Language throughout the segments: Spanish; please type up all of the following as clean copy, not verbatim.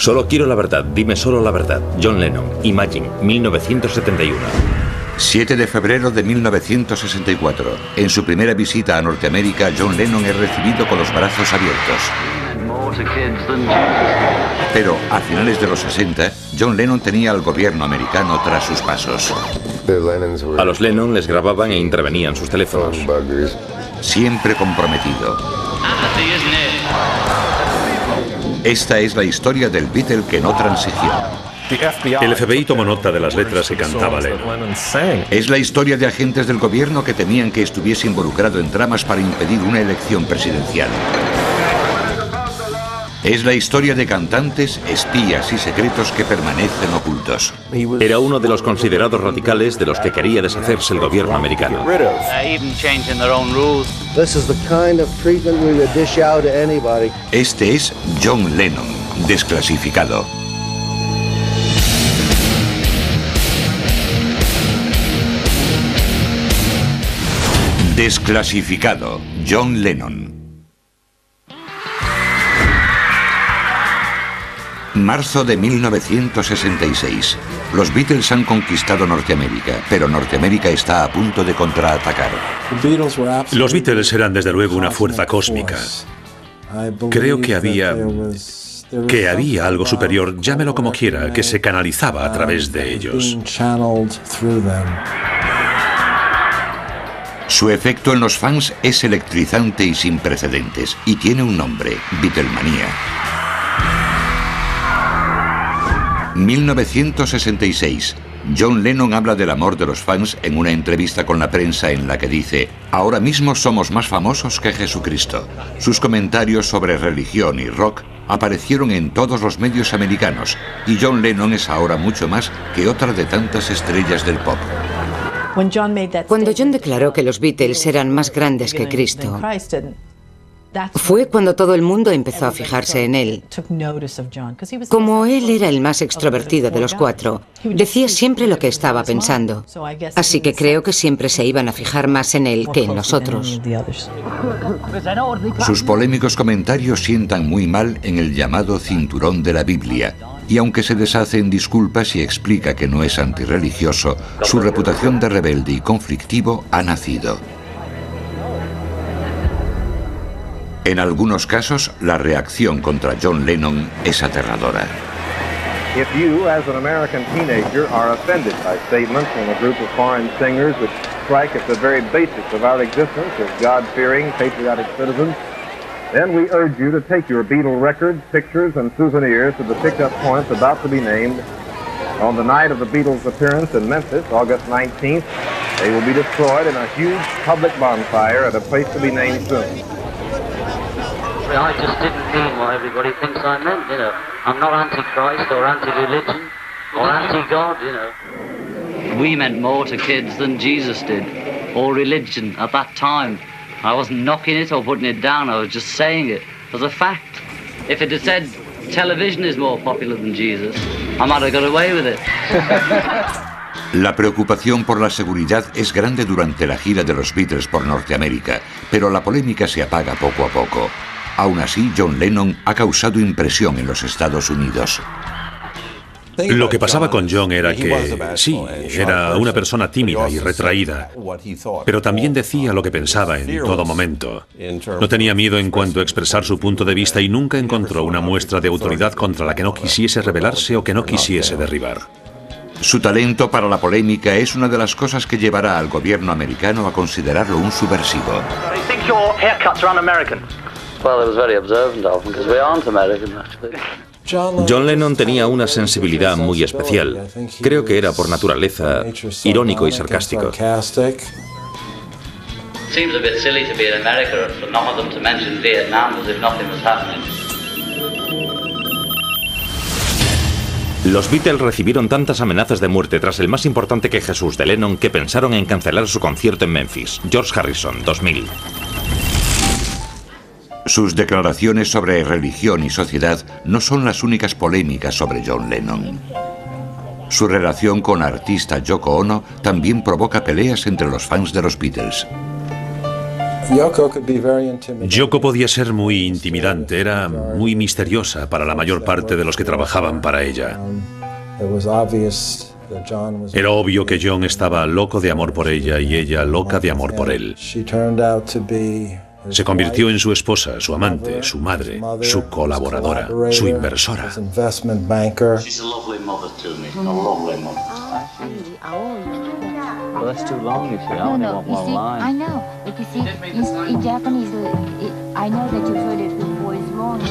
Solo quiero la verdad, dime solo la verdad. John Lennon, Imagine, 1971. 7 de febrero de 1964. En su primera visita a Norteamérica, John Lennon es recibido con los brazos abiertos. Pero a finales de los 60, John Lennon tenía al gobierno americano tras sus pasos. A los Lennon les grababan e intervenían sus teléfonos. Siempre comprometido. Esta es la historia del Beatle que no transigió. El FBI tomó nota de las letras que cantaba Lennon. Es la historia de agentes del gobierno que temían que estuviese involucrado en tramas para impedir una elección presidencial. Es la historia de cantantes, espías y secretos que permanecen ocultos. Era uno de los considerados radicales de los que quería deshacerse el gobierno americano. Este es John Lennon, desclasificado. Desclasificado, John Lennon. Marzo de 1966. Los Beatles han conquistado Norteamérica, pero Norteamérica está a punto de contraatacar. Los Beatles eran desde luego una fuerza cósmica. Creo que había algo superior, llámelo como quiera, que se canalizaba a través de ellos. Su efecto en los fans es electrizante y sin precedentes, y tiene un nombre: Beatlemanía. 1966. John Lennon habla del amor de los fans en una entrevista con la prensa en la que dice: ahora mismo somos más famosos que Jesucristo. Sus comentarios sobre religión y rock aparecieron en todos los medios americanos, y John Lennon es ahora mucho más que otra de tantas estrellas del pop. Cuando John declaró que los Beatles eran más grandes que Cristo, fue cuando todo el mundo empezó a fijarse en él. Como él era el más extrovertido de los cuatro, decía siempre lo que estaba pensando. Así que creo que siempre se iban a fijar más en él que en nosotros. Sus polémicos comentarios sientan muy mal en el llamado cinturón de la Biblia. Y aunque se deshace en disculpas y explica que no es antirreligioso, su reputación de rebelde y conflictivo ha nacido. En algunos casos, la reacción contra John Lennon es aterradora. If you, as an American teenager, are offended by statements from a group of foreign singers which strike at the very basics of our existence as God-fearing, patriotic citizens, then we urge you to take your Beatle records, pictures, and souvenirs to the pick-up points about to be named. On the night of the Beatles' appearance in Memphis, August 19th, they will be destroyed in a huge public bonfire at a place to be named soon. I just didn't mean what everybody thinks I meant, you know. I'm not anti-Christ or anti-religion or anti-God, you know. We meant more to kids than Jesus did, or religion at that time. I wasn't knocking it or putting it down, I was just saying it as a fact. If it had said television is more popular than Jesus, I might have got away with it. La preocupación por la seguridad es grande durante la gira de los Beatles por Norteamérica, pero la polémica se apaga poco a poco. Aún así, John Lennon ha causado impresión en los Estados Unidos. Lo que pasaba con John era que, sí, era una persona tímida y retraída, pero también decía lo que pensaba en todo momento. No tenía miedo en cuanto a expresar su punto de vista y nunca encontró una muestra de autoridad contra la que no quisiese rebelarse o que no quisiese derribar. Su talento para la polémica es una de las cosas que llevará al gobierno americano a considerarlo un subversivo. John Lennon tenía una sensibilidad muy especial. Creo que era por naturaleza irónico y sarcástico. Seems a bit silly to be in America for none of them to mention Vietnam as if nothing was happening. Los Beatles recibieron tantas amenazas de muerte tras el más importante que Jesús de Lennon que pensaron en cancelar su concierto en Memphis. George Harrison, 2000. Sus declaraciones sobre religión y sociedad no son las únicas polémicas sobre John Lennon. Su relación con la artista Yoko Ono también provoca peleas entre los fans de los Beatles. Yoko podía ser muy intimidante, era muy misteriosa para la mayor parte de los que trabajaban para ella. Era obvio que John estaba loco de amor por ella y ella loca de amor por él. Se convirtió en su esposa, su amante, su madre, su colaboradora, su inversora. Well, that's too long, you see. I only want one line. I know. But you see, in Japanese, I know that you've heard it before. It's long in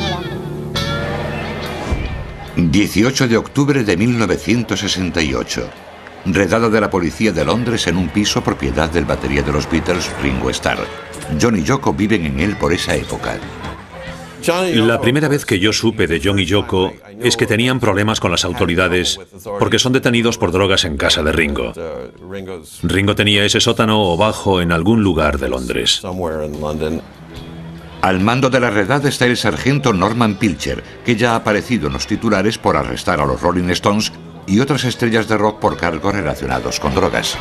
Japanese. 18 de octubre de 1968. Redada de la policía de Londres en un piso propiedad del batería de los Beatles, Ringo Starr. John y Yoko viven en él por esa época. La primera vez que yo supe de John y Yoko es que tenían problemas con las autoridades porque son detenidos por drogas en casa de Ringo. Ringo tenía ese sótano o bajo en algún lugar de Londres. Al mando de la redada está el sargento Norman Pilcher, que ya ha aparecido en los titulares por arrestar a los Rolling Stones y otras estrellas de rock por cargos relacionados con drogas.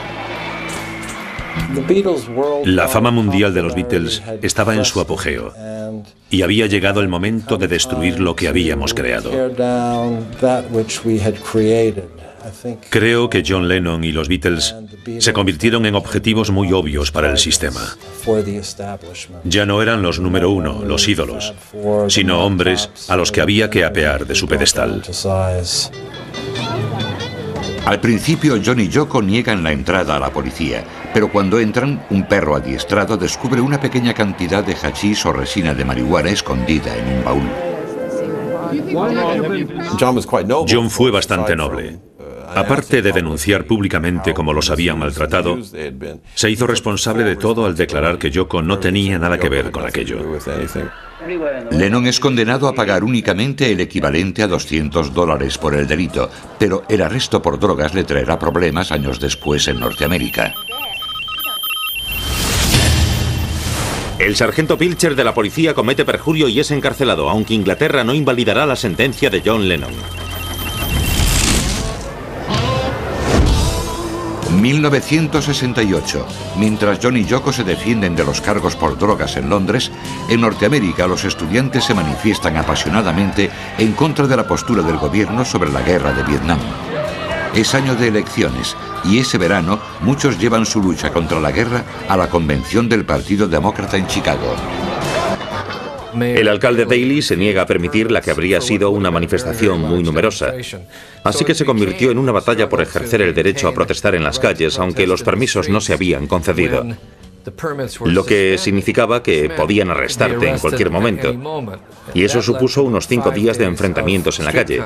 La fama mundial de los Beatles estaba en su apogeo y había llegado el momento de destruir lo que habíamos creado. Creo que John Lennon y los Beatles se convirtieron en objetivos muy obvios para el sistema. Ya no eran los número uno, los ídolos, sino hombres a los que había que apear de su pedestal. Al principio, John y Yoko niegan la entrada a la policía, pero cuando entran, un perro adiestrado descubre una pequeña cantidad de hachís o resina de marihuana escondida en un baúl. John fue bastante noble. Aparte de denunciar públicamente cómo los habían maltratado, se hizo responsable de todo al declarar que Yoko no tenía nada que ver con aquello. Lennon es condenado a pagar únicamente el equivalente a $200 por el delito, pero el arresto por drogas le traerá problemas años después en Norteamérica. El sargento Pilcher de la policía comete perjurio y es encarcelado, aunque Inglaterra no invalidará la sentencia de John Lennon. 1968. Mientras John y Yoko se defienden de los cargos por drogas en Londres, en Norteamérica los estudiantes se manifiestan apasionadamente en contra de la postura del gobierno sobre la guerra de Vietnam. Es año de elecciones y ese verano muchos llevan su lucha contra la guerra a la convención del Partido Demócrata en Chicago. El alcalde Daley se niega a permitir la que habría sido una manifestación muy numerosa. Así que se convirtió en una batalla por ejercer el derecho a protestar en las calles, aunque los permisos no se habían concedido. Lo que significaba que podían arrestarte en cualquier momento. Y eso supuso unos 5 días de enfrentamientos en la calle.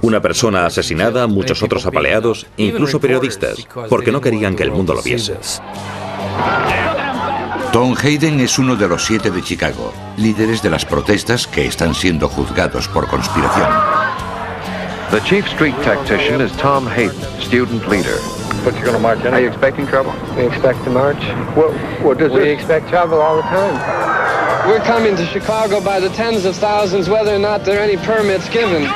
Una persona asesinada, muchos otros apaleados, incluso periodistas, porque no querían que el mundo lo viese. Tom Hayden es uno de los 7 de Chicago, líderes de las protestas que están siendo juzgados por conspiración. The chief street tactician is Tom Hayden, student leader. But you're going to march anyway. Are you expecting trouble? We expect to march. What does we expect trouble all the time. We're coming to Chicago by the tens of thousands, whether or not there are any permits given.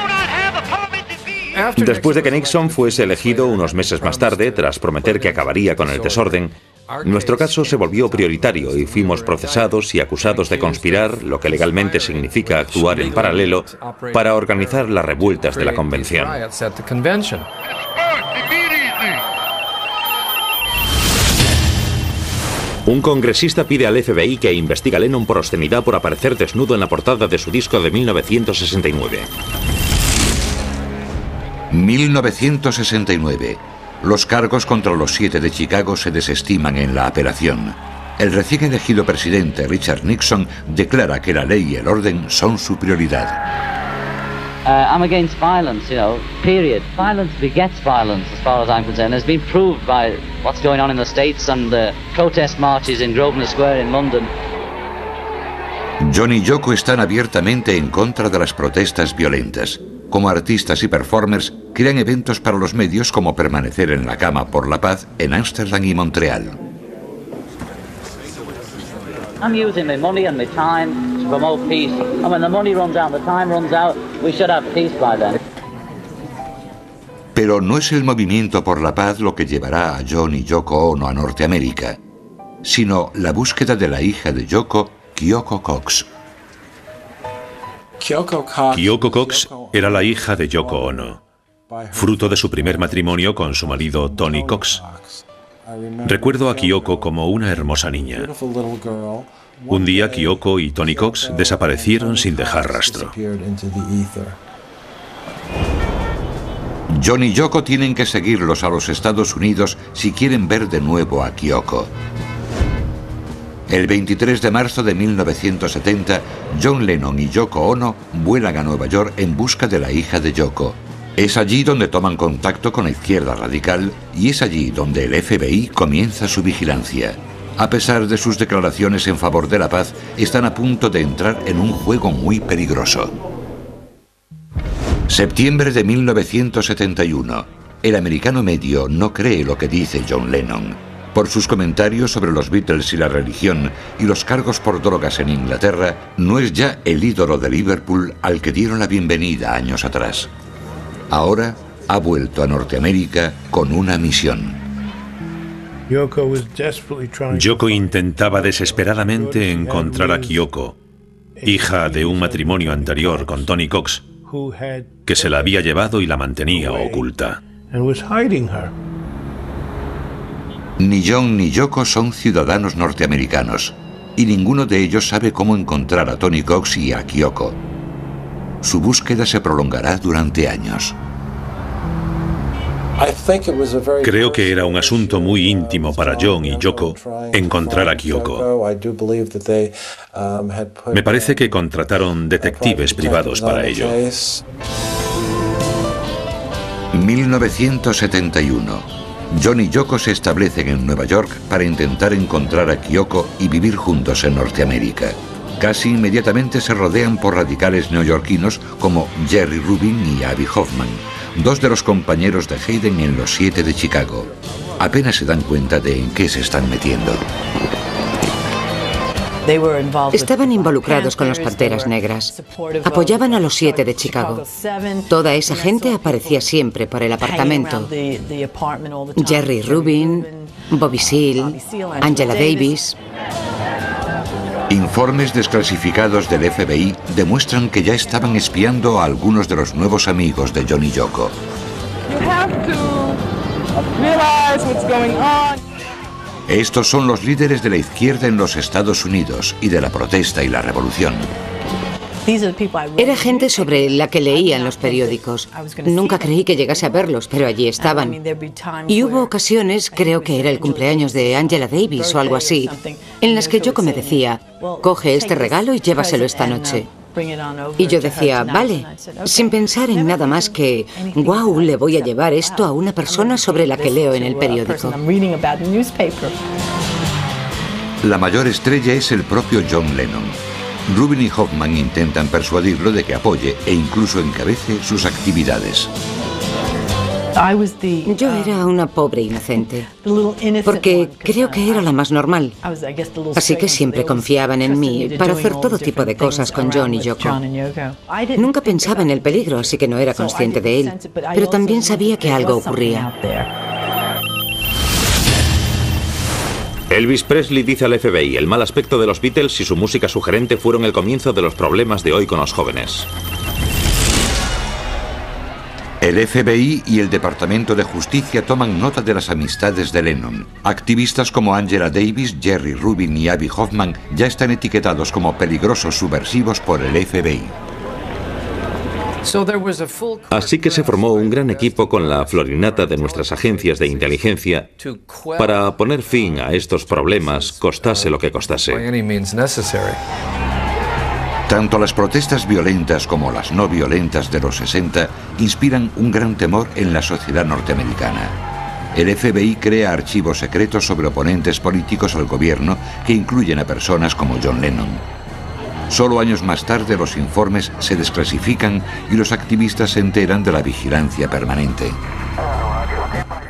Después de que Nixon fuese elegido unos meses más tarde, tras prometer que acabaría con el desorden, nuestro caso se volvió prioritario y fuimos procesados y acusados de conspirar, lo que legalmente significa actuar en paralelo, para organizar las revueltas de la convención. Un congresista pide al FBI que investigue a Lennon por obscenidad por aparecer desnudo en la portada de su disco de 1969. 1969. Los cargos contra los 7 de Chicago se desestiman en la apelación. El recién elegido presidente Richard Nixon declara que la ley y el orden son su prioridad. I'm against violence, period. Violence begets violence, as far as I'm concerned. It's been proved by what's going on in the States and the protest marches in Grosvenor Square in London. John y Yoko están abiertamente en contra de las protestas violentas. Como artistas y performers, crean eventos para los medios como permanecer en la cama por la paz en Ámsterdam y Montreal. I'm using my money and my time to promote peace. And when the money runs out, the time runs out, we should have peace by then. Pero no es el movimiento por la paz lo que llevará a John y Yoko Ono a Norteamérica. sino la búsqueda de la hija de Yoko, Kyoko Cox. Kyoko Cox era la hija de Yoko Ono, fruto de su primer matrimonio con su marido Tony Cox. Recuerdo a Kyoko como una hermosa niña. Un día Kyoko y Tony Cox desaparecieron sin dejar rastro. John y Yoko tienen que seguirlos a los Estados Unidos si quieren ver de nuevo a Kyoko. El 23 de marzo de 1970, John Lennon y Yoko Ono vuelan a Nueva York en busca de la hija de Yoko. Es allí donde toman contacto con la izquierda radical y es allí donde el FBI comienza su vigilancia. A pesar de sus declaraciones en favor de la paz, están a punto de entrar en un juego muy peligroso. Septiembre de 1971. El americano medio no cree lo que dice John Lennon. Por sus comentarios sobre los Beatles y la religión y los cargos por drogas en Inglaterra, no es ya el ídolo de Liverpool al que dieron la bienvenida años atrás. Ahora ha vuelto a Norteamérica con una misión. Yoko intentaba desesperadamente encontrar a Kyoko, hija de un matrimonio anterior con Tony Cox, que se la había llevado y la mantenía oculta. Ni John ni Yoko son ciudadanos norteamericanos, y ninguno de ellos sabe cómo encontrar a Tony Cox y a Kyoko. Su búsqueda se prolongará durante años. Creo que era un asunto muy íntimo para John y Yoko encontrar a Kyoko. Me parece que contrataron detectives privados para ello. 1971. John y Yoko se establecen en Nueva York para intentar encontrar a Kyoko y vivir juntos en Norteamérica. Casi inmediatamente se rodean por radicales neoyorquinos como Jerry Rubin y Abby Hoffman, dos de los compañeros de Hayden en Los 7 de Chicago. Apenas se dan cuenta de en qué se están metiendo. Estaban involucrados con los Panteras Negras. Apoyaban a los 7 de Chicago. Toda esa gente aparecía siempre por el apartamento. Jerry Rubin, Bobby Seale, Angela Davis. Informes desclasificados del FBI demuestran que ya estaban espiando a algunos de los nuevos amigos de John y Yoko. Estos son los líderes de la izquierda en los Estados Unidos y de la protesta y la revolución. Era gente sobre la que leía en los periódicos. Nunca creí que llegase a verlos, pero allí estaban. Y hubo ocasiones, creo que era el cumpleaños de Angela Davis o algo así, en las que Yoko me decía, coge este regalo y llévaselo esta noche. Y yo decía, vale, sin pensar en nada más que, wow, le voy a llevar esto a una persona sobre la que leo en el periódico. La mayor estrella es el propio John Lennon. Rubin y Hoffman intentan persuadirlo de que apoye e incluso encabece sus actividades. Yo era una pobre inocente, porque creo que era la más normal. Así que siempre confiaban en mí para hacer todo tipo de cosas con John y Yoko. Nunca pensaba en el peligro, así que no era consciente de él, pero también sabía que algo ocurría. Elvis Presley dice al FBI, el mal aspecto de los Beatles y su música sugerente fueron el comienzo de los problemas de hoy con los jóvenes. El FBI y el Departamento de Justicia toman nota de las amistades de Lennon. Activistas como Angela Davis, Jerry Rubin y Abby Hoffman ya están etiquetados como peligrosos subversivos por el FBI. Así que se formó un gran equipo con la florinata de nuestras agencias de inteligencia para poner fin a estos problemas, costase lo que costase. Tanto las protestas violentas como las no violentas de los 60 inspiran un gran temor en la sociedad norteamericana. El FBI crea archivos secretos sobre oponentes políticos al gobierno que incluyen a personas como John Lennon. Solo años más tarde los informes se desclasifican y los activistas se enteran de la vigilancia permanente.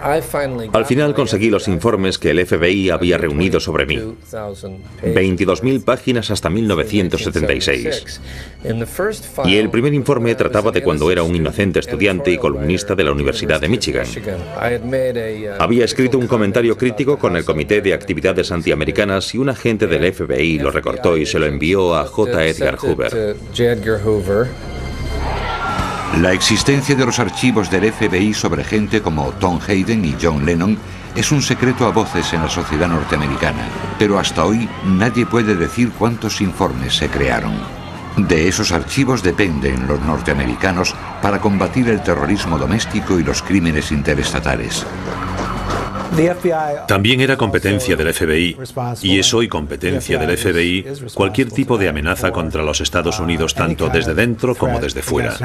Al final conseguí los informes que el FBI había reunido sobre mí. 22.000 páginas hasta 1976. Y el primer informe trataba de cuando era un inocente estudiante y columnista de la Universidad de Michigan. Había escrito un comentario crítico con el Comité de Actividades Antiamericanas y un agente del FBI lo recortó y se lo envió a J. Edgar Hoover. La existencia de los archivos del FBI sobre gente como Tom Hayden y John Lennon es un secreto a voces en la sociedad norteamericana, pero hasta hoy nadie puede decir cuántos informes se crearon. De esos archivos dependen los norteamericanos para combatir el terrorismo doméstico y los crímenes interestatales. También era competencia del FBI, y es hoy competencia del FBI, cualquier tipo de amenaza contra los Estados Unidos, tanto desde dentro como desde fuera.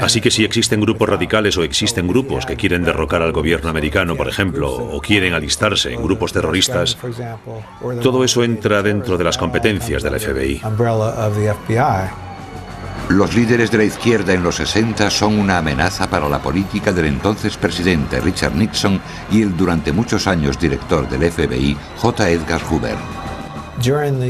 Así que si existen grupos radicales o existen grupos que quieren derrocar al gobierno americano, por ejemplo, o quieren alistarse en grupos terroristas, todo eso entra dentro de las competencias del FBI. Los líderes de la izquierda en los 60 son una amenaza para la política del entonces presidente Richard Nixon y el durante muchos años director del FBI, J. Edgar Hoover.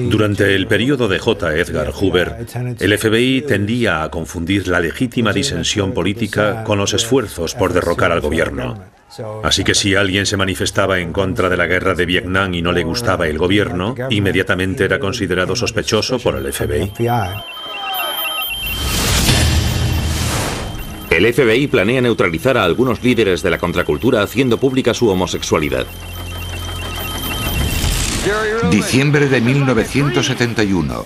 Durante el periodo de J. Edgar Hoover, el FBI tendía a confundir la legítima disensión política con los esfuerzos por derrocar al gobierno. Así que si alguien se manifestaba en contra de la guerra de Vietnam y no le gustaba el gobierno, inmediatamente era considerado sospechoso por el FBI. El FBI planea neutralizar a algunos líderes de la contracultura haciendo pública su homosexualidad. Diciembre de 1971.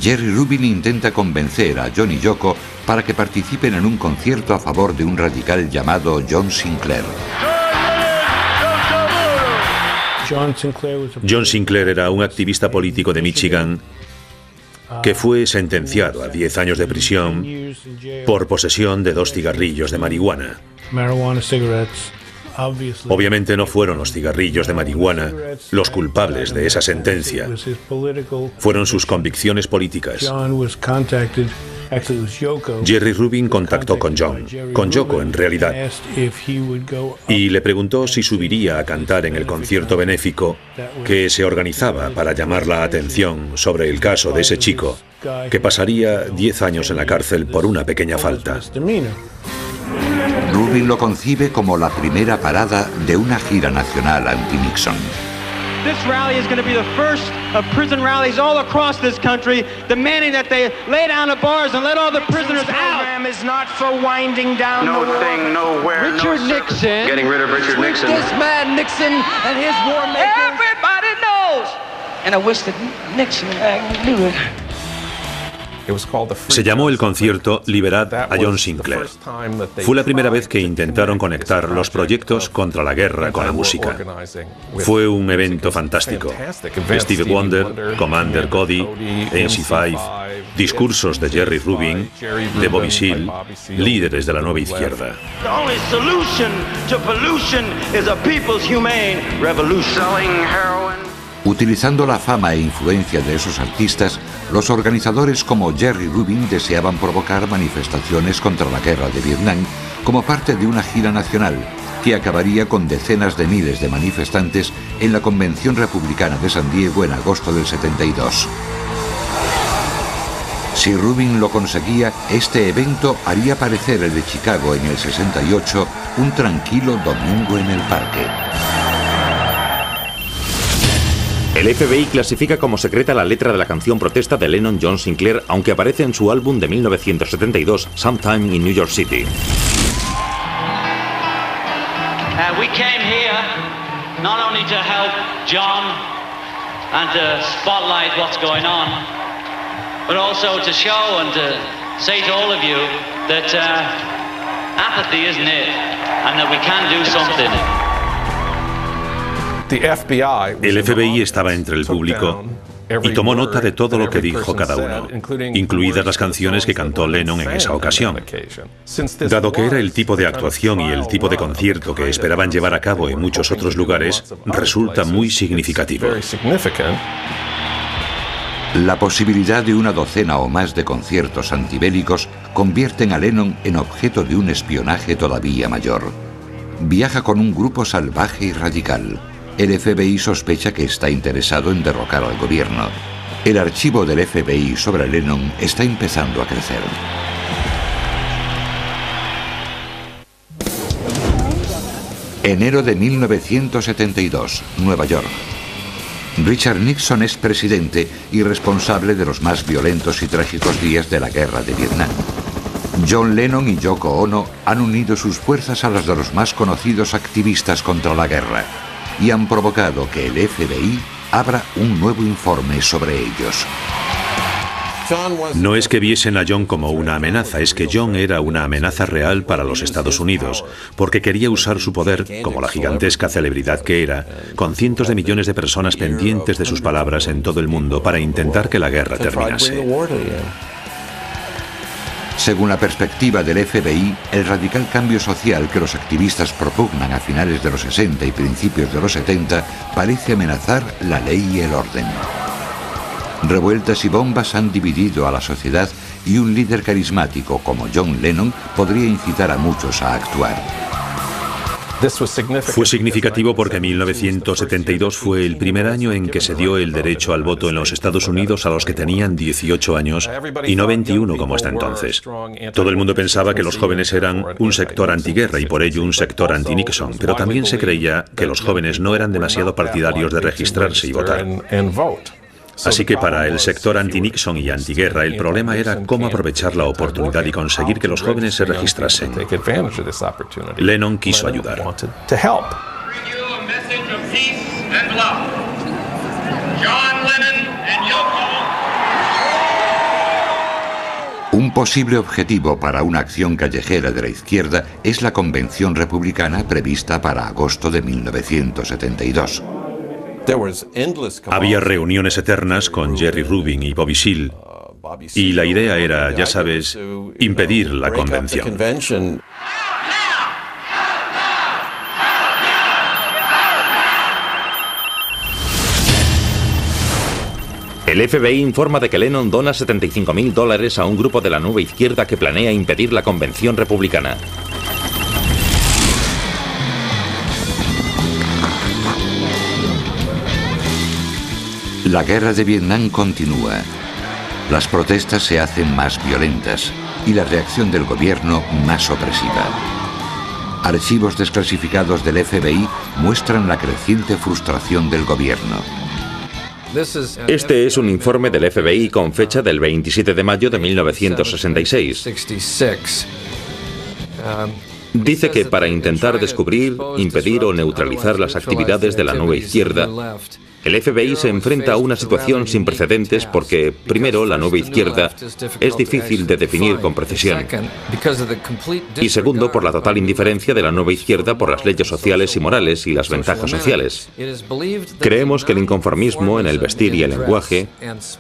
Jerry Rubin intenta convencer a John y Yoko para que participen en un concierto a favor de un radical llamado John Sinclair. John Sinclair era un activista político de Michigan que fue sentenciado a 10 años de prisión por posesión de 2 cigarrillos de marihuana. Obviamente no fueron los cigarrillos de marihuana los culpables de esa sentencia. Fueron sus convicciones políticas. Jerry Rubin contactó con Yoko en realidad, y le preguntó si subiría a cantar en el concierto benéfico que se organizaba para llamar la atención sobre el caso de ese chico, que pasaría 10 años en la cárcel por una pequeña falta. Rubin lo concibe como la primera parada de una gira nacional anti-Nixon. This rally is going to be the first of prison rallies all across this country, demanding that they lay down the bars and let all the prisoners out. Program is not for winding down no thing, nowhere, Richard no Nixon. Getting rid of Richard Nixon. This man Nixon and his war makers. Everybody knows. And I wish that Nixon knew it. Se llamó el concierto Liberad a John Sinclair. Fue la primera vez que intentaron conectar los proyectos contra la guerra con la música. Fue un evento fantástico. Stevie Wonder, Commander Cody, MC5, discursos de Jerry Rubin, de Bobby Seale, líderes de la nueva izquierda. The only solution to pollution is a people's humane revolution. Selling heroin. Utilizando la fama e influencia de esos artistas, los organizadores como Jerry Rubin deseaban provocar manifestaciones contra la guerra de Vietnam como parte de una gira nacional que acabaría con decenas de miles de manifestantes en la Convención Republicana de San Diego en agosto del 72. Si Rubin lo conseguía, este evento haría parecer el de Chicago en el 68 un tranquilo domingo en el parque. El FBI clasifica como secreta la letra de la canción protesta de Lennon John Sinclair, aunque aparece en su álbum de 1972, Sometime in New York City. We came here not only to help John and to spotlight what's going on, but also to show and to say to all of you that apathy isn't it, and that we can do something. El FBI estaba entre el público y tomó nota de todo lo que dijo cada uno, incluidas las canciones que cantó Lennon en esa ocasión. Dado que era el tipo de actuación y el tipo de concierto que esperaban llevar a cabo en muchos otros lugares, resulta muy significativo. La posibilidad de una docena o más de conciertos antibélicos convierten a Lennon en objeto de un espionaje todavía mayor. viaja con un grupo salvaje y radical. El FBI sospecha que está interesado en derrocar al gobierno. El archivo del FBI sobre Lennon está empezando a crecer. Enero de 1972, Nueva York. Richard Nixon es presidente y responsable de los más violentos y trágicos días de la guerra de Vietnam. John Lennon y Yoko Ono han unido sus fuerzas a las de los más conocidos activistas contra la guerra y han provocado que el FBI abra un nuevo informe sobre ellos. No es que viesen a John como una amenaza, es que John era una amenaza real para los Estados Unidos, porque quería usar su poder, como la gigantesca celebridad que era, con cientos de millones de personas pendientes de sus palabras en todo el mundo para intentar que la guerra terminase. Según la perspectiva del FBI, el radical cambio social que los activistas propugnan a finales de los 60 y principios de los 70 parece amenazar la ley y el orden. Revueltas y bombas han dividido a la sociedad y un líder carismático como John Lennon podría incitar a muchos a actuar. Fue significativo porque 1972 fue el primer año en que se dio el derecho al voto en los Estados Unidos a los que tenían 18 años y no 21 como hasta entonces. Todo el mundo pensaba que los jóvenes eran un sector antiguerra y por ello un sector anti-Nixon, pero también se creía que los jóvenes no eran demasiado partidarios de registrarse y votar. Así que para el sector anti-Nixon y antiguerra el problema era cómo aprovechar la oportunidad y conseguir que los jóvenes se registrasen. Lennon quiso ayudar. Un posible objetivo para una acción callejera de la izquierda es la convención republicana prevista para agosto de 1972. Había reuniones eternas con Jerry Rubin y Bobby Seale, y la idea era, ya sabes, impedir la convención. El FBI informa de que Lennon dona $75.000 a un grupo de la nueva izquierda que planea impedir la convención republicana. La guerra de Vietnam continúa. Las protestas se hacen más violentas y la reacción del gobierno más opresiva. Archivos desclasificados del FBI muestran la creciente frustración del gobierno. Este es un informe del FBI con fecha del 27 de mayo de 1966. Dice que para intentar descubrir, impedir o neutralizar las actividades de la nueva izquierda, el FBI se enfrenta a una situación sin precedentes porque, primero, la nueva izquierda es difícil de definir con precisión. Y segundo, por la total indiferencia de la nueva izquierda por las leyes sociales y morales y las ventajas sociales. Creemos que el inconformismo en el vestir y el lenguaje,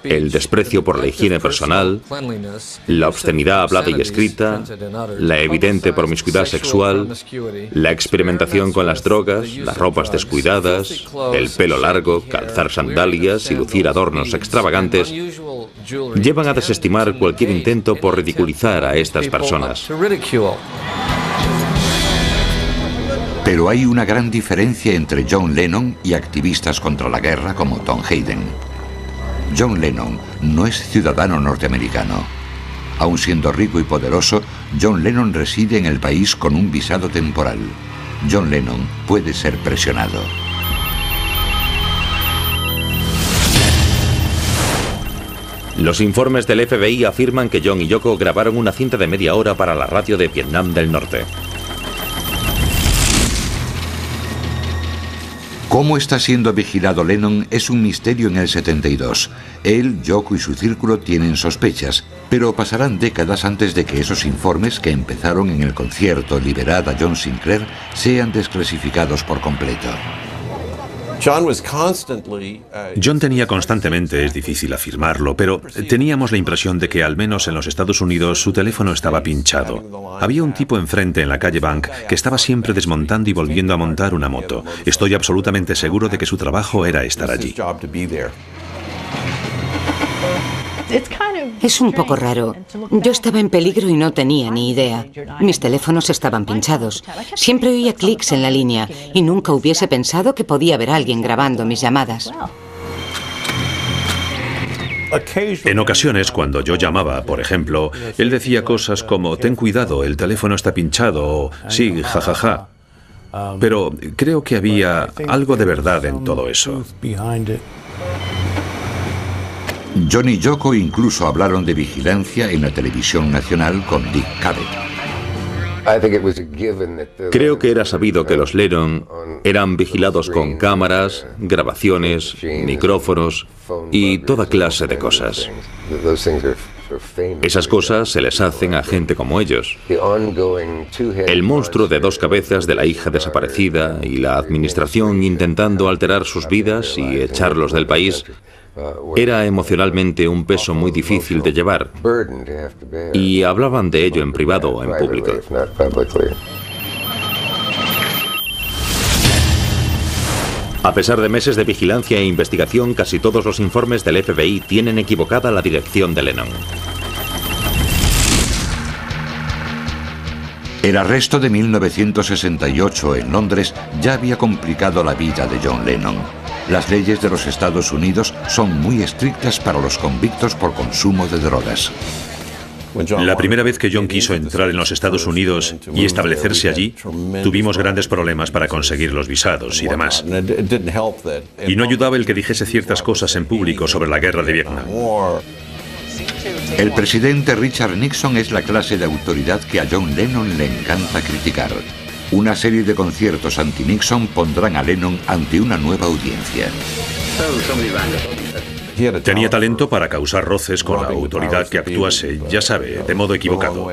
el desprecio por la higiene personal, la obscenidad hablada y escrita, la evidente promiscuidad sexual, la experimentación con las drogas, las ropas descuidadas, el pelo largo, calzar sandalias y lucir adornos extravagantes, llevan a desestimar cualquier intento por ridiculizar a estas personas. Pero hay una gran diferencia entre John Lennon y activistas contra la guerra como Tom Hayden. John Lennon no es ciudadano norteamericano. Aun siendo rico y poderoso, John Lennon reside en el país con un visado temporal. John Lennon puede ser presionado. Los informes del FBI afirman que John y Yoko grabaron una cinta de media hora para la radio de Vietnam del Norte. Cómo está siendo vigilado Lennon es un misterio en el 72. Él, Yoko y su círculo tienen sospechas, pero pasarán décadas antes de que esos informes que empezaron en el concierto Liberad a John Sinclair sean desclasificados por completo. John tenía constantemente, es difícil afirmarlo, pero teníamos la impresión de que al menos en los Estados Unidos su teléfono estaba pinchado. Había un tipo enfrente en la calle Bank que estaba siempre desmontando y volviendo a montar una moto. Estoy absolutamente seguro de que su trabajo era estar allí. Es un poco raro. Yo estaba en peligro y no tenía ni idea. Mis teléfonos estaban pinchados. Siempre oía clics en la línea y nunca hubiese pensado que podía haber alguien grabando mis llamadas. En ocasiones, cuando yo llamaba, por ejemplo, él decía cosas como, ten cuidado, el teléfono está pinchado, o sí, jajaja. Pero creo que había algo de verdad en todo eso. John y Yoko incluso hablaron de vigilancia en la televisión nacional con Dick Cavett. Creo que era sabido que los Lennon eran vigilados con cámaras, grabaciones, micrófonos y toda clase de cosas. Esas cosas se les hacen a gente como ellos. El monstruo de dos cabezas de la hija desaparecida y la administración intentando alterar sus vidas y echarlos del país era emocionalmente un peso muy difícil de llevar, y hablaban de ello en privado o en público. A pesar de meses de vigilancia e investigación, casi todos los informes del FBI tienen equivocada la dirección de Lennon. El arresto de 1968 en Londres ya había complicado la vida de John Lennon. Las leyes de los Estados Unidos son muy estrictas para los convictos por consumo de drogas. La primera vez que John quiso entrar en los Estados Unidos y establecerse allí, tuvimos grandes problemas para conseguir los visados y demás. Y no ayudaba el que dijese ciertas cosas en público sobre la guerra de Vietnam. El presidente Richard Nixon es la clase de autoridad que a John Lennon le encanta criticar. Una serie de conciertos anti-Nixon pondrán a Lennon ante una nueva audiencia. Tenía talento para causar roces con la autoridad que actuase, ya sabe, de modo equivocado.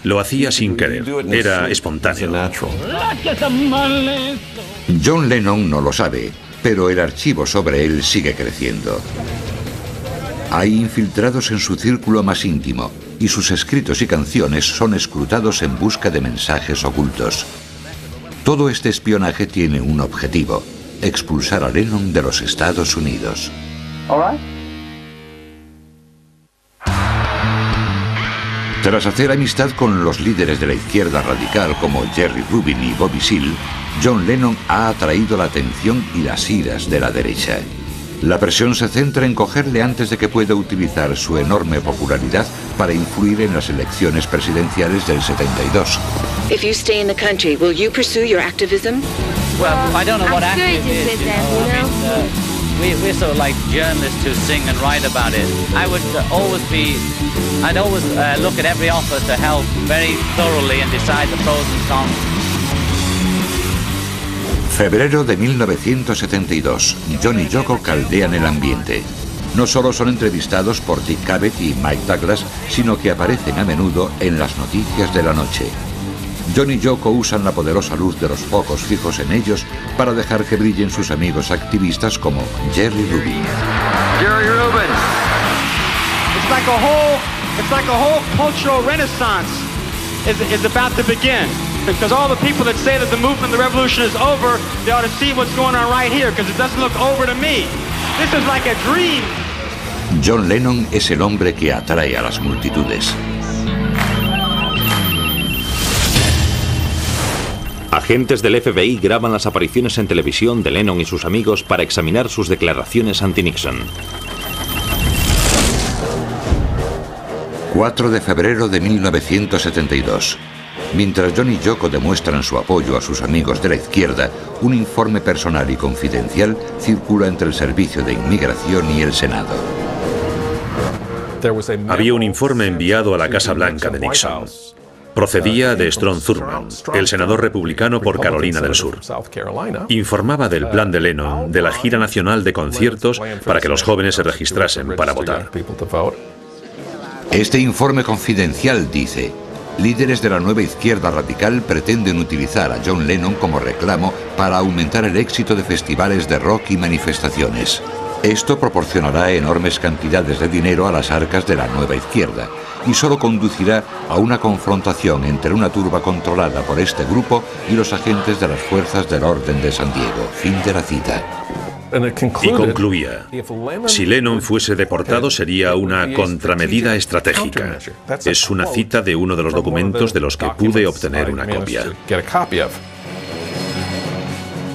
Lo hacía sin querer, era espontáneo. John Lennon no lo sabe, pero el archivo sobre él sigue creciendo. Hay infiltrados en su círculo más íntimo y sus escritos y canciones son escrutados en busca de mensajes ocultos. Todo este espionaje tiene un objetivo: expulsar a Lennon de los Estados Unidos. Tras hacer amistad con los líderes de la izquierda radical como Jerry Rubin y Bobby Seale, John Lennon ha atraído la atención y las iras de la derecha. La presión se centra en cogerle antes de que pueda utilizar su enorme popularidad para influir en las elecciones presidenciales del 72. If you stay in the country, will you pursue your activism? Well, I don't know what activism is. We're sort of like journalists who sing and write about it. I'd always look at every offer to help very thoroughly and decide the pros and cons. Febrero de 1972. John y Yoko caldean el ambiente. No solo son entrevistados por Dick Cavett y Mike Douglas, sino que aparecen a menudo en las noticias de la noche. John y Yoko usan la poderosa luz de los focos fijos en ellos para dejar que brillen sus amigos activistas como Jerry Rubin. Jerry Rubin. It's like a whole cultural renaissance is about to begin. Because all the people that say that the movement, the revolution is over, they ought to see what's going on right here, because it doesn't look over to me. This is like a dream. John Lennon es el hombre que atrae a las multitudes. Agentes del FBI graban las apariciones en televisión de Lennon y sus amigos para examinar sus declaraciones anti-Nixon. 4 de febrero de 1972. Mientras John y Yoko demuestran su apoyo a sus amigos de la izquierda, un informe personal y confidencial circula entre el Servicio de Inmigración y el Senado. Había un informe enviado a la Casa Blanca de Nixon. Procedía de Strom Thurmond, el senador republicano por Carolina del Sur. Informaba del plan de Lennon, de la gira nacional de conciertos para que los jóvenes se registrasen para votar. Este informe confidencial dice: líderes de la nueva izquierda radical pretenden utilizar a John Lennon como reclamo para aumentar el éxito de festivales de rock y manifestaciones. Esto proporcionará enormes cantidades de dinero a las arcas de la nueva izquierda y solo conducirá a una confrontación entre una turba controlada por este grupo y los agentes de las fuerzas del orden de San Diego. Fin de la cita. Y concluía, si Lennon fuese deportado sería una contramedida estratégica. Es una cita de uno de los documentos de los que pude obtener una copia.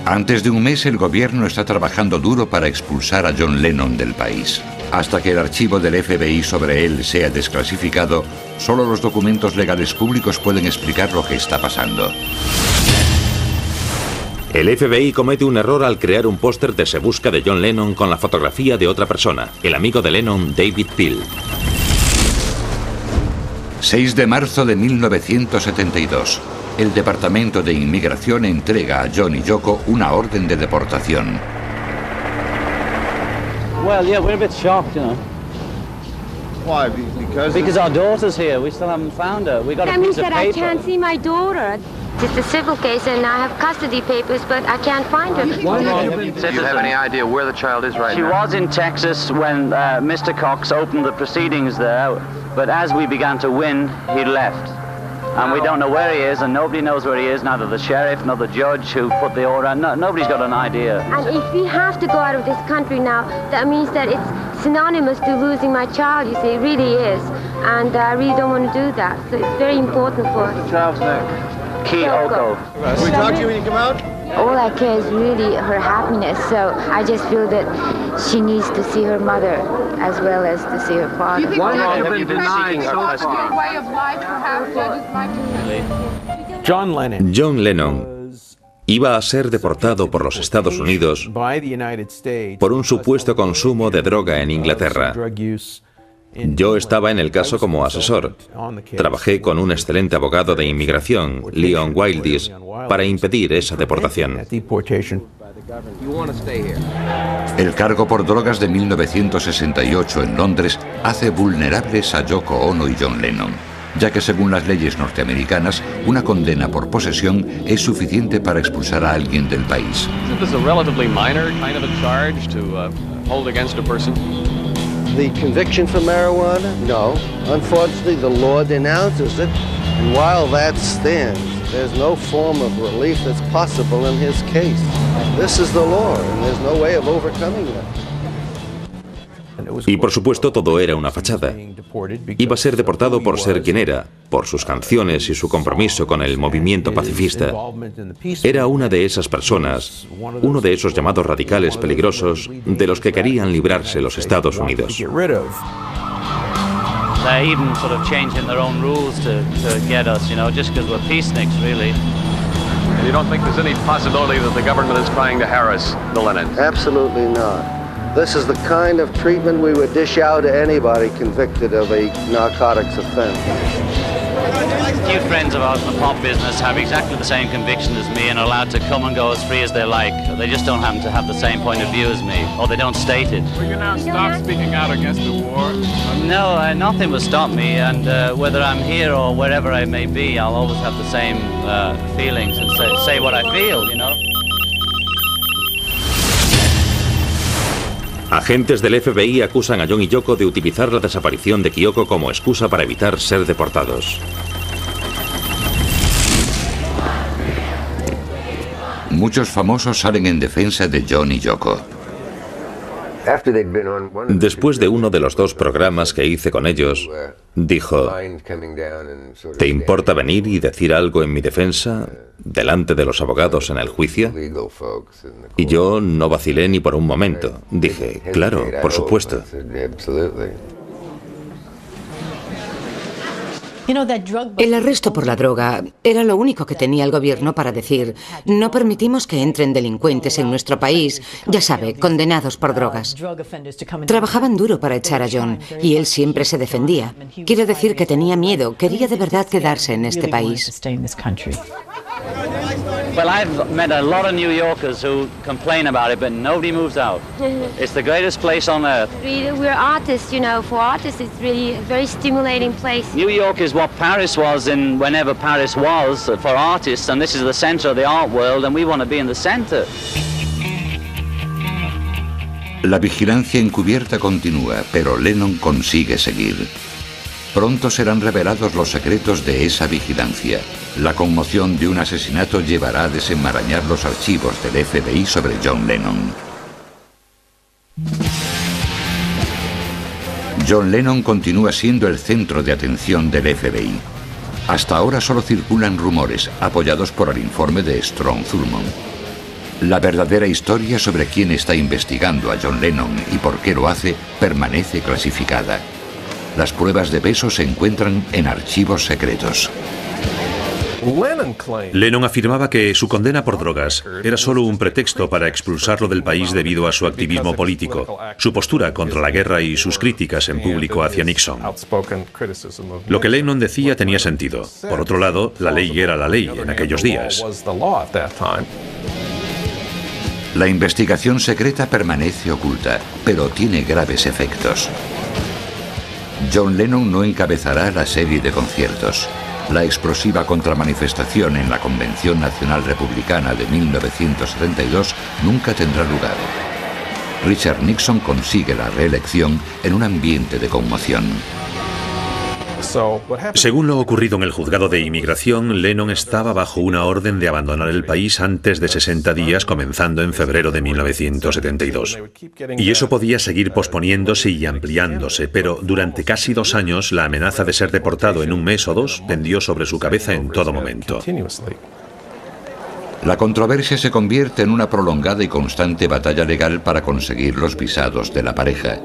Antes de un mes el gobierno está trabajando duro para expulsar a John Lennon del país. Hasta que el archivo del FBI sobre él sea desclasificado, solo los documentos legales públicos pueden explicar lo que está pasando. El FBI comete un error al crear un póster de Se busca de John Lennon con la fotografía de otra persona, el amigo de Lennon, David Peel. 6 de marzo de 1972. El Departamento de Inmigración entrega a John y Yoko una orden de deportación. Well, yeah, we're a bit shocked, you know. Why? Because our daughter's here. We still haven't found her. We got a piece of paper. I can't see my daughter. It's a civil case and I have custody papers, but I can't find her. Do you have any idea where the child is right now? She was in Texas when Mr. Cox opened the proceedings there, but as we began to win, he left. And we don't know where he is, and nobody knows where he is, neither the sheriff nor the judge who put the order. No, nobody's got an idea. And if we have to go out of this country now, that means that it's synonymous to losing my child, you see, it really is. And I really don't want to do that, so it's very important for us. What's the child's name? Kyoko. Can we talk to you when you come out? All I care is really her happiness, so I just feel that she needs to see her mother as well as to see her father. Why have you been seeking her custody? John Lennon iba a ser deportado por los Estados Unidos por un supuesto consumo de droga en Inglaterra. Yo estaba en el caso como asesor. Trabajé con un excelente abogado de inmigración, Leon Wildis, para impedir esa deportación. El cargo por drogas de 1968 en Londres hace vulnerables a Yoko Ono y John Lennon, ya que según las leyes norteamericanas, una condena por posesión es suficiente para expulsar a alguien del país. The conviction for marijuana? No. Unfortunately, the law denounces it, and while that stands, there's no form of relief that's possible in his case. This is the law, and there's no way of overcoming that. Y por supuesto todo era una fachada. Iba a ser deportado por ser quien era, por sus canciones y su compromiso con el movimiento pacifista. Era una de esas personas, uno de esos llamados radicales peligrosos de los que querían librarse los Estados Unidos. They're even sort of changing their own rules to get us, you know, just because we're peaceniks, really. And you don't think there's any possibility that the government is trying to harass the Lennons? Absolutely not. This is the kind of treatment we would dish out to anybody convicted of a narcotics offense. A few friends of ours in the pop business have exactly the same conviction as me and are allowed to come and go as free as they like. They just don't happen to have the same point of view as me, or they don't state it. Will you now stop speaking out against the war? No, nothing will stop me, and whether I'm here or wherever I may be, I'll always have the same feelings and say what I feel, you know. Agentes del FBI acusan a John y Yoko de utilizar la desaparición de Kyoko como excusa para evitar ser deportados. Muchos famosos salen en defensa de John y Yoko. Después de uno de los dos programas que hice con ellos, dijo: ¿te importa venir y decir algo en mi defensa delante de los abogados en el juicio? Y yo no vacilé ni por un momento. Dije: claro, por supuesto. El arresto por la droga era lo único que tenía el gobierno para decir: no permitimos que entren delincuentes en nuestro país, ya sabe, condenados por drogas. Trabajaban duro para echar a John y él siempre se defendía. Quiere decir que tenía miedo, quería de verdad quedarse en este país. Well, I've met a lot of New Yorkers who complain about it, but nobody moves out. It's the greatest place on earth. We're artists, you know. For artists, it's really a very stimulating place. New York is what Paris was in whenever Paris was for artists, and this is the center of the art world, and we want to be in the center. La vigilancia encubierta continúa, pero Lennon consigue seguir. Pronto serán revelados los secretos de esa vigilancia. La conmoción de un asesinato llevará a desenmarañar los archivos del FBI sobre John Lennon. John Lennon continúa siendo el centro de atención del FBI. Hasta ahora solo circulan rumores, apoyados por el informe de Strong Thurmond. La verdadera historia sobre quién está investigando a John Lennon y por qué lo hace permanece clasificada. Las pruebas de peso se encuentran en archivos secretos. Lennon afirmaba que su condena por drogas era solo un pretexto para expulsarlo del país debido a su activismo político, su postura contra la guerra y sus críticas en público hacia Nixon. Lo que Lennon decía tenía sentido. Por otro lado, la ley era la ley en aquellos días. La investigación secreta permanece oculta, pero tiene graves efectos. John Lennon no encabezará la serie de conciertos. La explosiva contramanifestación en la Convención Nacional Republicana de 1972 nunca tendrá lugar. Richard Nixon consigue la reelección en un ambiente de conmoción. Según lo ocurrido en el juzgado de inmigración, Lennon estaba bajo una orden de abandonar el país antes de 60 días, comenzando en febrero de 1972. Y eso podía seguir posponiéndose y ampliándose, pero durante casi 2 años la amenaza de ser deportado en un mes o 2 pendió sobre su cabeza en todo momento. La controversia se convierte en una prolongada y constante batalla legal para conseguir los visados de la pareja.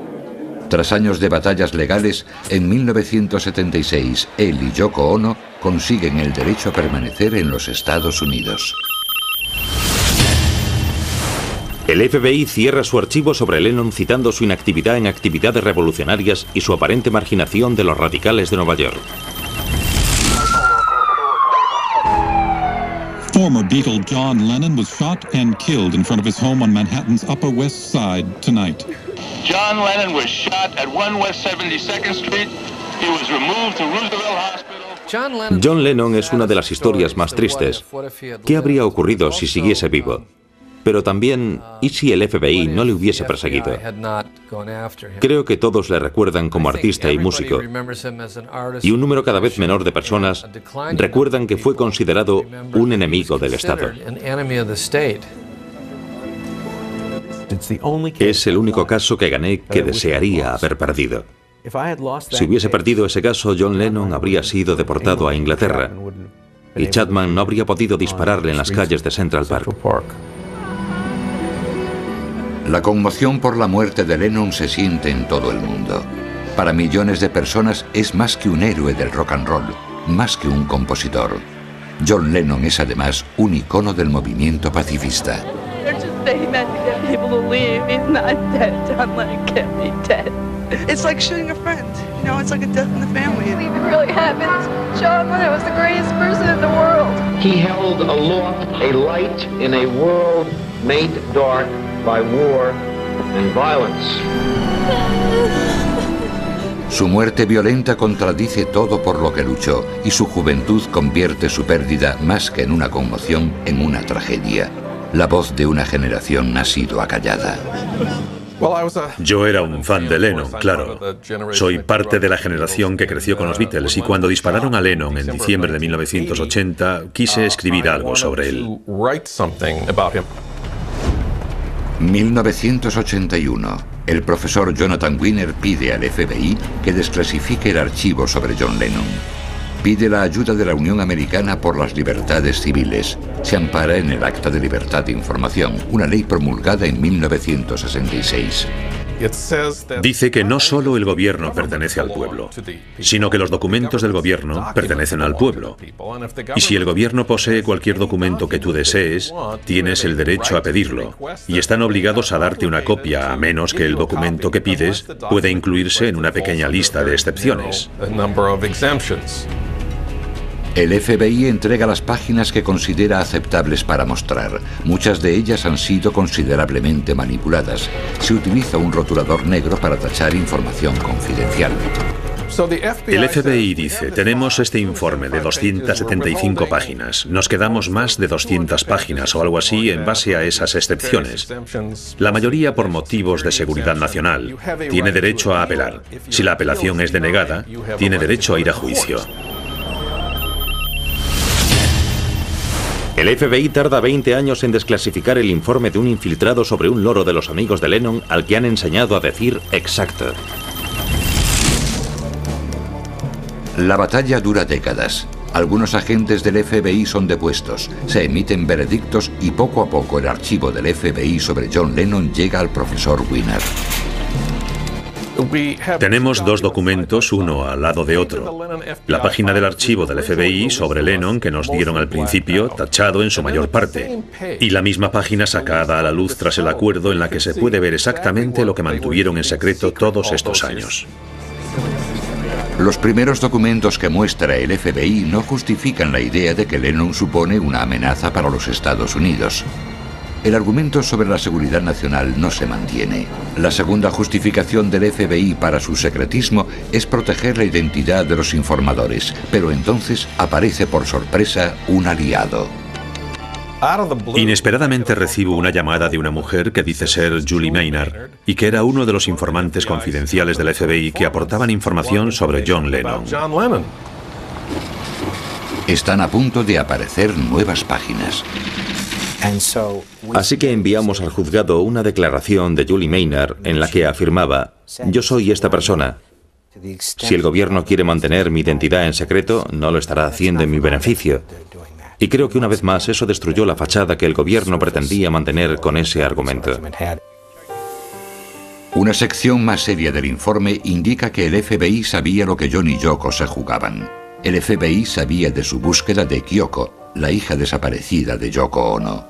Tras años de batallas legales, en 1976, él y Yoko Ono consiguen el derecho a permanecer en los Estados Unidos. El FBI cierra su archivo sobre Lennon citando su inactividad en actividades revolucionarias y su aparente marginación de los radicales de Nueva York. Former Beatle John Lennon was shot and killed in front of his home on Manhattan's Upper West Side tonight. John Lennon was shot at 1 West 72nd Street. He was removed to Roosevelt Hospital. John Lennon es una de las historias más tristes. ¿Qué habría ocurrido si siguiese vivo? Pero también, ¿y si el FBI no le hubiese perseguido? Creo que todos le recuerdan como artista y músico, y un número cada vez menor de personas recuerdan que fue considerado un enemigo del Estado. Es el único caso que gané que desearía haber perdido. Si hubiese perdido ese caso, John Lennon habría sido deportado a Inglaterra, y Chapman no habría podido dispararle en las calles de Central Park. La conmoción por la muerte de Lennon se siente en todo el mundo. Para millones de personas es más que un héroe del rock and roll, más que un compositor. John Lennon es además un icono del movimiento pacifista. It's like shooting a friend. You know, it's like a death in the family. I believe it really happened. John Lennon was the greatest person in the world. He held aloft a light in a world made dark by war and violence. Su muerte violenta contradice todo por lo que luchó, y su juventud convierte su pérdida más que en una conmoción en una tragedia. La voz de una generación ha sido acallada. Yo era un fan de Lennon, claro. Soy parte de la generación que creció con los Beatles y cuando dispararon a Lennon en diciembre de 1980 quise escribir algo sobre él. 1981. El profesor Jonathan Wiener pide al FBI que desclasifique el archivo sobre John Lennon. Pide la ayuda de la Unión Americana por las Libertades Civiles. Se ampara en el Acta de Libertad de Información, una ley promulgada en 1966. Dice que no solo el gobierno pertenece al pueblo, sino que los documentos del gobierno pertenecen al pueblo. Y si el gobierno posee cualquier documento que tú desees, tienes el derecho a pedirlo. Y están obligados a darte una copia, a menos que el documento que pides pueda incluirse en una pequeña lista de excepciones. El FBI entrega las páginas que considera aceptables para mostrar. Muchas de ellas han sido considerablemente manipuladas. Se utiliza un rotulador negro para tachar información confidencial. El FBI dice, tenemos este informe de 275 páginas. Nos quedamos más de 200 páginas o algo así en base a esas excepciones. La mayoría por motivos de seguridad nacional. Tiene derecho a apelar. Si la apelación es denegada, tiene derecho a ir a juicio. El FBI tarda 20 años en desclasificar el informe de un infiltrado sobre un loro de los amigos de Lennon al que han enseñado a decir exacto. La batalla dura décadas. Algunos agentes del FBI son depuestos, se emiten veredictos y poco a poco el archivo del FBI sobre John Lennon llega al profesor Wiener. Tenemos dos documentos, uno al lado de otro. La página del archivo del FBI sobre Lennon que nos dieron al principio, tachado en su mayor parte. Y la misma página sacada a la luz tras el acuerdo en la que se puede ver exactamente lo que mantuvieron en secreto todos estos años. Los primeros documentos que muestra el FBI no justifican la idea de que Lennon supone una amenaza para los Estados Unidos. El argumento sobre la seguridad nacional no se mantiene. La segunda justificación del FBI para su secretismo es proteger la identidad de los informadores, pero entonces aparece por sorpresa un aliado. Inesperadamente recibo una llamada de una mujer que dice ser Julie Maynard y que era uno de los informantes confidenciales del FBI que aportaban información sobre John Lennon. Están a punto de aparecer nuevas páginas. Así que enviamos al juzgado una declaración de Julie Maynard en la que afirmaba: yo soy esta persona. Si el gobierno quiere mantener mi identidad en secreto, no lo estará haciendo en mi beneficio. Y creo que una vez más eso destruyó la fachada que el gobierno pretendía mantener con ese argumento. Una sección más seria del informe indica que el FBI sabía lo que John y Yoko se jugaban. El FBI sabía de su búsqueda de Kyoko, la hija desaparecida de Yoko Ono.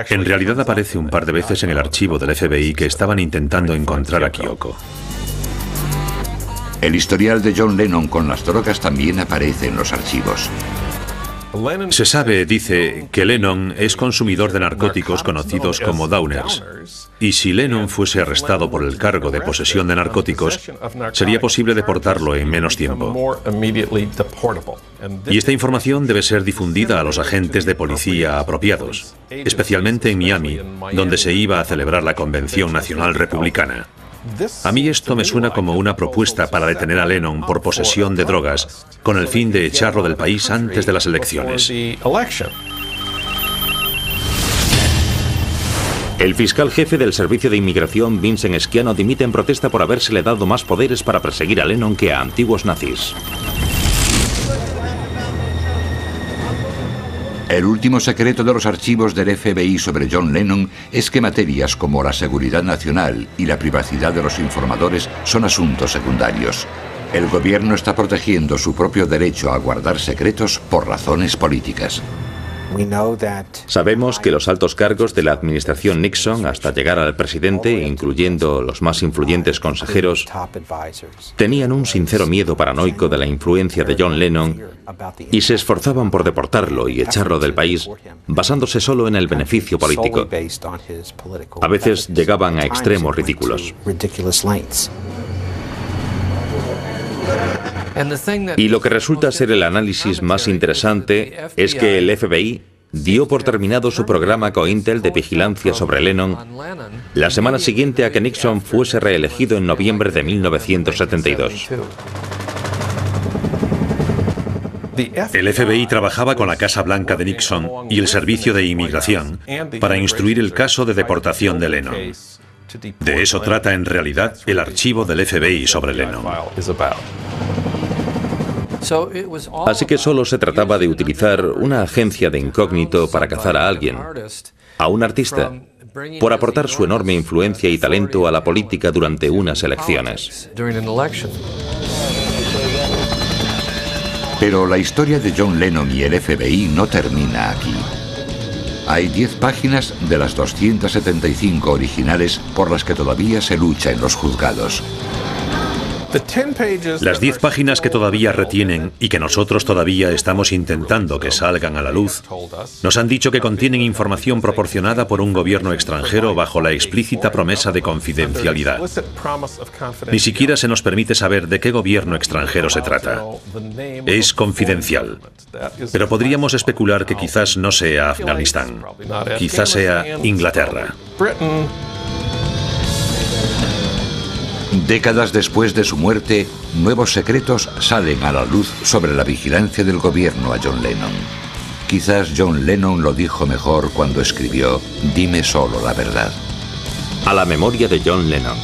En realidad aparece un par de veces en el archivo del FBI que estaban intentando encontrar a Kyoko. El historial de John Lennon con las drogas también aparece en los archivos. Se sabe, dice, que Lennon es consumidor de narcóticos conocidos como downers. Y si Lennon fuese arrestado por el cargo de posesión de narcóticos, sería posible deportarlo en menos tiempo. Y esta información debe ser difundida a los agentes de policía apropiados, especialmente en Miami, donde se iba a celebrar la Convención Nacional Republicana. A mí esto me suena como una propuesta para detener a Lennon por posesión de drogas, con el fin de echarlo del país antes de las elecciones. El fiscal jefe del Servicio de Inmigración, Vincent Schiano, dimite en protesta por habérsele dado más poderes para perseguir a Lennon que a antiguos nazis. El último secreto de los archivos del FBI sobre John Lennon es que materias como la seguridad nacional y la privacidad de los informadores son asuntos secundarios. El gobierno está protegiendo su propio derecho a guardar secretos por razones políticas. Sabemos que los altos cargos de la administración Nixon, hasta llegar al presidente, incluyendo los más influyentes consejeros, tenían un sincero miedo paranoico de la influencia de John Lennon y se esforzaban por deportarlo y echarlo del país, basándose solo en el beneficio político. A veces llegaban a extremos ridículos. Y lo que resulta ser el análisis más interesante es que el FBI dio por terminado su programa COINTEL de vigilancia sobre Lennon la semana siguiente a que Nixon fuese reelegido en noviembre de 1972. El FBI trabajaba con la Casa Blanca de Nixon y el Servicio de Inmigración para instruir el caso de deportación de Lennon. De eso trata en realidad el archivo del FBI sobre Lennon. Así que solo se trataba de utilizar una agencia de incógnito para cazar a alguien, a un artista, por aportar su enorme influencia y talento a la política durante unas elecciones. Pero la historia de John Lennon y el FBI no termina aquí. Hay 10 páginas de las 275 originales por las que todavía se lucha en los juzgados. Las 10 páginas que todavía retienen y que nosotros todavía estamos intentando que salgan a la luz, nos han dicho que contienen información proporcionada por un gobierno extranjero bajo la explícita promesa de confidencialidad. Ni siquiera se nos permite saber de qué gobierno extranjero se trata. Es confidencial. Pero podríamos especular que quizás no sea Afganistán, quizás sea Inglaterra. Décadas después de su muerte, nuevos secretos salen a la luz sobre la vigilancia del gobierno a John Lennon. Quizás John Lennon lo dijo mejor cuando escribió: "Dime solo la verdad". A la memoria de John Lennon.